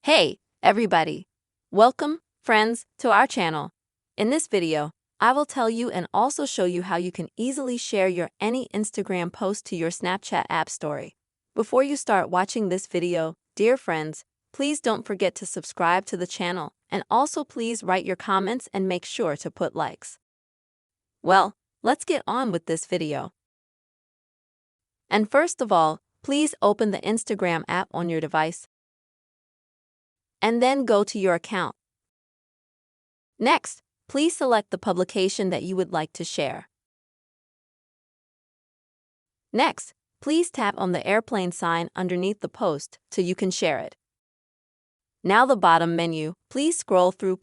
Hey, everybody! Welcome, friends, to our channel. In this video, I will tell you and also show you how you can easily share your any Instagram post to your Snapchat app story. Before you start watching this video, dear friends, please don't forget to subscribe to the channel and also please write your comments and make sure to put likes. Well, let's get on with this video. And first of all, please open the Instagram app on your device and then go to your account. Next, please select the publication that you would like to share. Next, please tap on the airplane sign underneath the post so you can share it. Now the bottom menu, please scroll through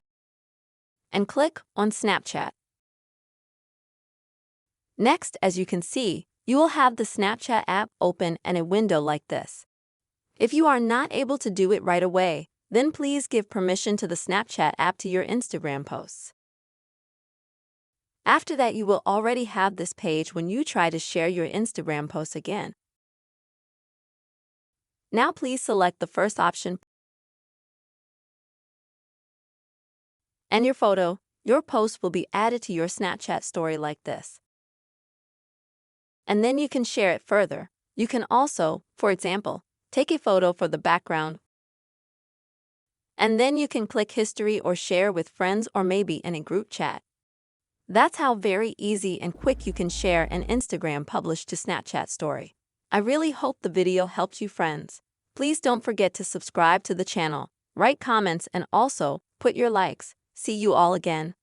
and click on Snapchat. Next, as you can see, you will have the Snapchat app open and a window like this. If you are not able to do it right away, then please give permission to the Snapchat app to your Instagram posts. After that, you will already have this page when you try to share your Instagram posts again. Now please select the first option and your photo. Your post will be added to your Snapchat story like this. And then you can share it further. You can also, for example, take a photo for the background. And then you can click history or share with friends or maybe in a group chat. That's how very easy and quick you can share an Instagram publish to Snapchat story. I really hope the video helped you, friends. Please don't forget to subscribe to the channel, write comments and also put your likes. See you all again.